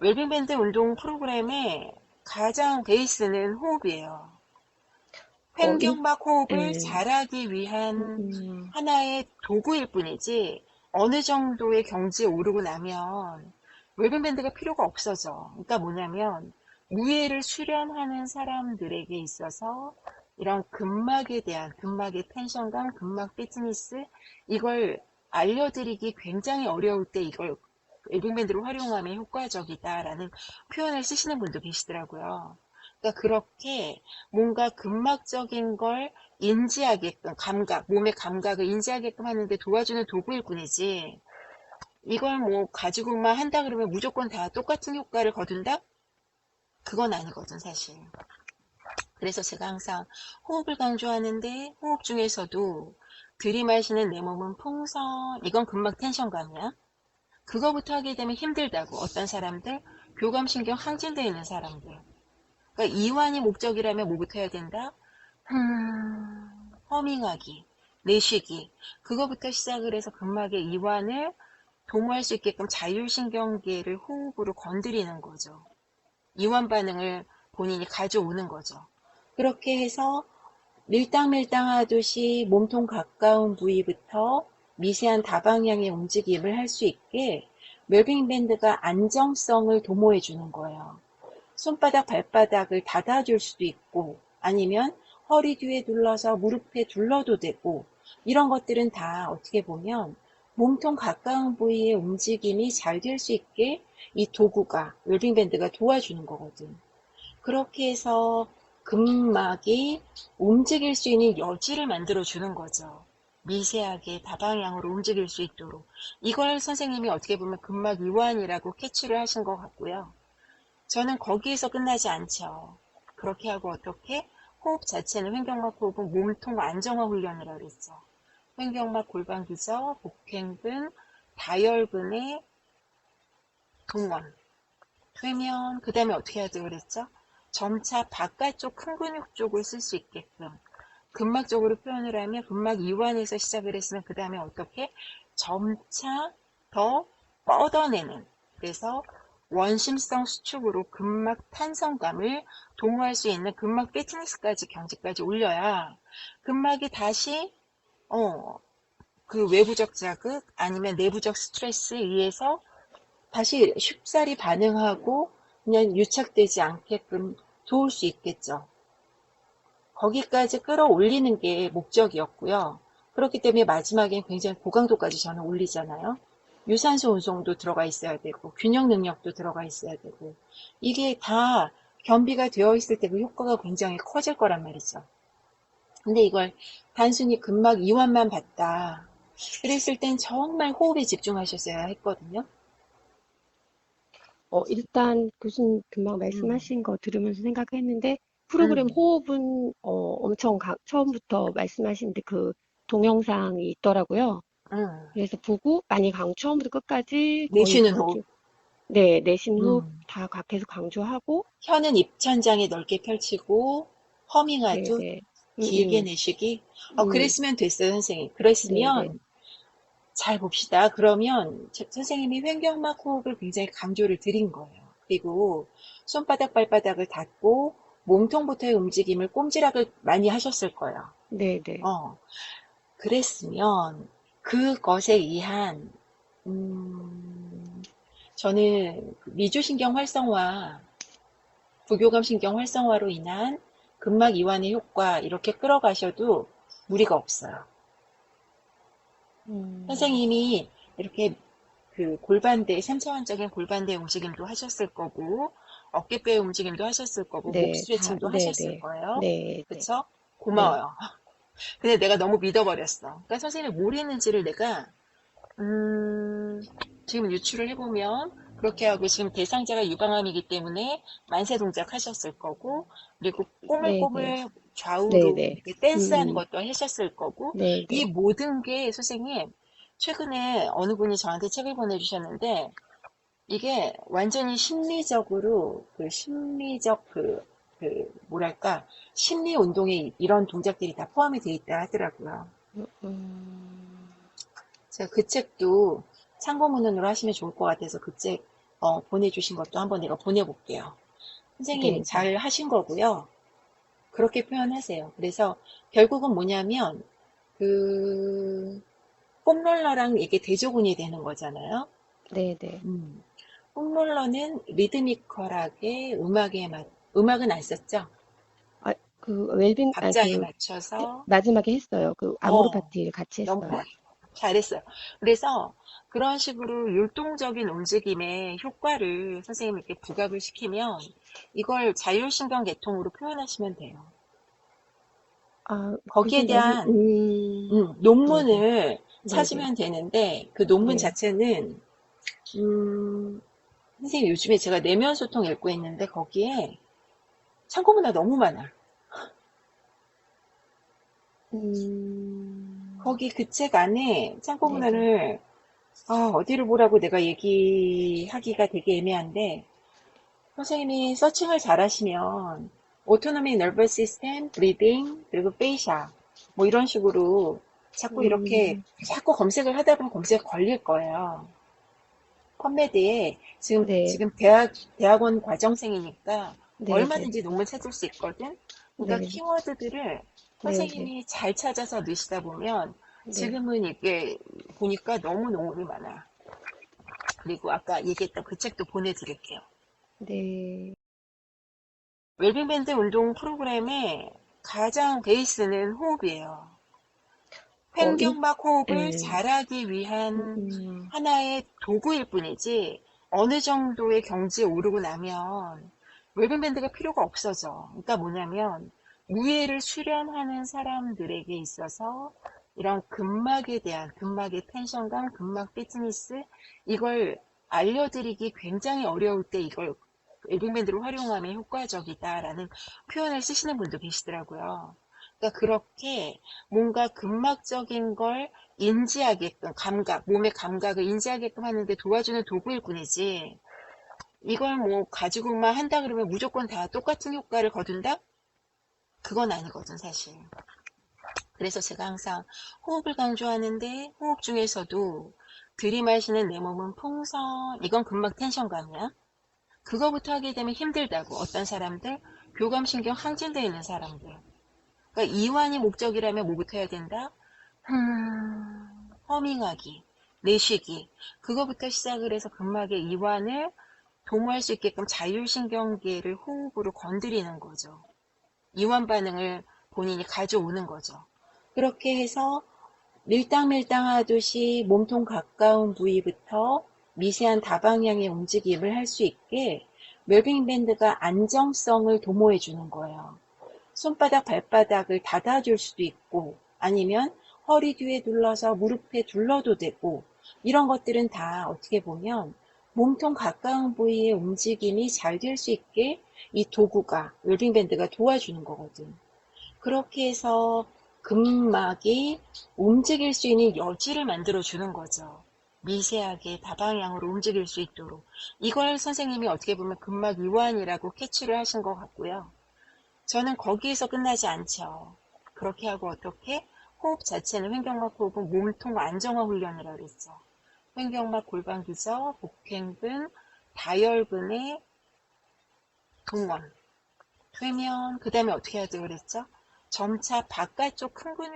웰빙 밴드 운동 프로그램의 가장 베이스는 호흡이에요. 어, 일, 횡격막 호흡을 예, 잘하기 위한 음, 하나의 도구일 뿐이지 어느 정도의 경지에 오르고 나면 웰빙 밴드가 필요가 없어져. 그러니까 뭐냐면 무예를 수련하는 사람들에게 있어서 이런 근막에 대한 근막의 텐션감, 근막 피트니스 이걸 알려드리기 굉장히 어려울 때 이걸 웰빙 밴드를 활용하면 효과적이다라는 표현을 쓰시는 분도 계시더라고요. 그러니까 그렇게 뭔가 근막적인 걸 인지하게끔 감각, 몸의 감각을 인지하게끔 하는데 도와주는 도구일 뿐이지 이걸 뭐 가지고만 한다 그러면 무조건 다 똑같은 효과를 거둔다? 그건 아니거든 사실. 그래서 제가 항상 호흡을 강조하는데 호흡 중에서도 들이마시는 내 몸은 풍선, 이건 근막 텐션감이야. 그거부터 하게 되면 힘들다고 어떤 사람들, 교감신경 항진되어 있는 사람들. 그러니까 이완이 목적이라면 뭐부터 해야 된다? 허밍하기, 내쉬기, 그거부터 시작을 해서 근막의 이완을 도모할 수 있게끔 자율신경계를 호흡으로 건드리는 거죠. 이완 반응을 본인이 가져오는 거죠. 그렇게 해서 밀당밀당 하듯이 몸통 가까운 부위부터 미세한 다방향의 움직임을 할 수 있게 웰빙 밴드가 안정성을 도모해 주는 거예요. 손바닥, 발바닥을 닫아줄 수도 있고 아니면 허리 뒤에 둘러서 무릎에 둘러도 되고 이런 것들은 다 어떻게 보면 몸통 가까운 부위의 움직임이 잘 될 수 있게 이 도구가 웰빙밴드가 도와주는 거거든. 그렇게 해서 근막이 움직일 수 있는 여지를 만들어 주는 거죠. 미세하게 다방향으로 움직일 수 있도록. 이걸 선생님이 어떻게 보면 근막 이완이라고 캐치를 하신 것 같고요. 저는 거기에서 끝나지 않죠. 그렇게 하고 어떻게? 호흡 자체는 횡격막 호흡은 몸통 안정화 훈련이라고 그랬죠. 횡격막 골반 기저, 복행근, 다혈근의 동원, 되면 그 다음에 어떻게 해야 되고 그랬죠? 점차 바깥쪽 큰 근육 쪽을 쓸 수 있게끔 근막적으로 표현을 하면 근막 이완에서 시작을 했으면 그 다음에 어떻게 점차 더 뻗어내는 그래서 원심성 수축으로 근막 탄성감을 도모할 수 있는 근막 피트니스까지 경지까지 올려야 근막이 다시 그 외부적 자극 아니면 내부적 스트레스에 의해서 다시 쉽사리 반응하고 그냥 유착되지 않게끔 도울 수 있겠죠. 거기까지 끌어올리는 게 목적이었고요. 그렇기 때문에 마지막엔 굉장히 고강도까지 저는 올리잖아요. 유산소 운송도 들어가 있어야 되고 균형 능력도 들어가 있어야 되고 이게 다 겸비가 되어 있을 때 그 효과가 굉장히 커질 거란 말이죠. 근데 이걸 단순히 근막 이완만 봤다. 그랬을 땐 정말 호흡에 집중하셨어야 했거든요. 일단 교수님 금방 음, 말씀하신 거 들으면서 생각했는데 프로그램 음, 호흡은 엄청 처음부터 말씀하신 그 동영상이 있더라고요. 음. 그래서 보고 많이 처음부터 끝까지 거의 내쉬는 호흡. 네, 내쉬는 호흡 음. 다 계속 강조하고, 혀는 입천장에 넓게 펼치고 허밍하듯 네네, 길게 내쉬기. 음, 그랬으면 됐어요, 선생님. 네네, 그랬으면 잘 봅시다. 그러면 선생님이 횡격막 호흡을 굉장히 강조를 드린 거예요. 그리고 손바닥, 발바닥을 닫고 몸통부터의 움직임을 꼼지락을 많이 하셨을 거예요. 네네, 어, 그랬으면 그것에 의한 저는 그 미주신경 활성화 부교감 신경 활성화로 인한 근막 이완의 효과 이렇게 끌어가셔도 무리가 없어요. 음, 선생님이 이렇게 그 골반대, 3차원적인 골반대 움직임도 하셨을 거고, 어깨뼈의 움직임도 하셨을 거고, 목 네, 다, 스트레칭도 하셨을 네네, 거예요. 네네, 그쵸? 네, 고마워요. 근데 내가 너무 믿어버렸어. 그러니까 선생님이 뭘 했는지를 내가 지금 유추를 해보면 그렇게 하고 지금 대상자가 유방암이기 때문에 만세 동작 하셨을 거고 그리고 네네, 꼬물꼬물 좌우로 네네, 이렇게 댄스하는 음, 것도 하셨을 거고 이 네네, 모든 게 선생님 최근에 어느 분이 저한테 책을 보내주셨는데 이게 완전히 심리적으로 그 심리적 뭐랄까 심리 운동에 이런 동작들이 다 포함이 돼 있다 하더라고요. 음, 제가 그 책도 참고문헌으로 하시면 좋을 것 같아서 그 책 보내주신 것도 한번 내가 보내볼게요. 선생님 네, 네. 잘 하신 거고요. 그렇게 표현하세요. 그래서 결국은 뭐냐면 그 폼롤러랑 이게 대조군이 되는 거잖아요. 네, 네. 음. 폼롤러는 리드미컬하게 음악은 안 썼죠? 아, 그 웰빙, 아, 박자에 맞춰서, 마지막에 했어요. 그 아모르 어, 파티를 같이 너무 했어요. 잘했어요. 그래서 그런 식으로 율동적인 움직임의 효과를 선생님께 부각을 시키면 이걸 자율신경 계통으로 표현하시면 돼요. 아, 그 거기에 생각이, 대한 네네. 논문을 네네. 찾으면 되는데 그 논문 네. 자체는 선생님 요즘에 제가 내면 소통 읽고 있는데 거기에 참고문화 너무 많아. 음, 거기 그 책 안에 네네. 참고문화를 어디를 보라고 내가 얘기하기가 되게 애매한데 선생님이 서칭을 잘 하시면 오토노미 nervous system, breathing, 그리고 페이샤 뭐 이런 식으로 자꾸 이렇게 음, 자꾸 검색을 하다 보면 검색에 걸릴 거예요. 펌메드에 네. 지금 대학원 과정생이니까 네네. 얼마든지 논문 찾을 수 있거든. 그러니까 네. 키워드들을 네네. 선생님이 잘 찾아서 넣으시다 보면 네. 지금은 이게 보니까 너무 논문이 많아. 그리고 아까 얘기했던 그 책도 보내드릴게요. 네. 웰빙밴드 운동 프로그램의 가장 베이스는 호흡이에요. 어, 일, 횡격막 호흡을 예. 잘하기 위한 음, 하나의 도구일 뿐이지 어느 정도의 경지에 오르고 나면 웰빙밴드가 필요가 없어져. 그러니까 뭐냐면 무예를 수련하는 사람들에게 있어서 이런 근막에 대한 근막의 텐션감, 근막 피트니스 이걸 알려드리기 굉장히 어려울 때 이걸 웰빙밴드를 활용하면 효과적이다라는 표현을 쓰시는 분도 계시더라고요. 그러니까 그렇게 뭔가 근막적인 걸 인지하게끔 몸의 감각을 인지하게끔 하는데 도와주는 도구일 뿐이지 이걸 뭐 가지고만 한다 그러면 무조건 다 똑같은 효과를 거둔다? 그건 아니거든 사실. 그래서 제가 항상 호흡을 강조하는데 호흡 중에서도 들이마시는 내 몸은 풍선 이건 근막 텐션감이야. 그거부터 하게 되면 힘들다고 어떤 사람들 교감신경 항진되어 있는 사람들 그러니까 이완이 목적이라면 뭐부터 해야 된다? 허밍하기, 내쉬기. 그거부터 시작을 해서 근막의 이완을 도모할 수 있게끔 자율신경계를 호흡으로 건드리는 거죠. 이완 반응을 본인이 가져오는 거죠. 그렇게 해서 밀당밀당 하듯이 몸통 가까운 부위부터 미세한 다방향의 움직임을 할 수 있게 웰빙 밴드가 안정성을 도모해 주는 거예요. 손바닥, 발바닥을 닫아줄 수도 있고 아니면 허리 뒤에 둘러서 무릎에 둘러도 되고 이런 것들은 다 어떻게 보면 몸통 가까운 부위의 움직임이 잘 될 수 있게 이 도구가 웰빙밴드가 도와주는 거거든. 그렇게 해서 근막이 움직일 수 있는 여지를 만들어 주는 거죠. 미세하게 다방향으로 움직일 수 있도록. 이걸 선생님이 어떻게 보면 근막 이완이라고 캐치를 하신 것 같고요. 저는 거기에서 끝나지 않죠. 그렇게 하고 어떻게? 호흡 자체는 횡격막 호흡은 몸통 안정화 훈련이라고 그랬죠. 횡격막 골반 기저, 복행근, 다혈근의 동원, 되면 그 다음에 어떻게 해야 되고 그랬죠? 점차 바깥쪽 큰 근육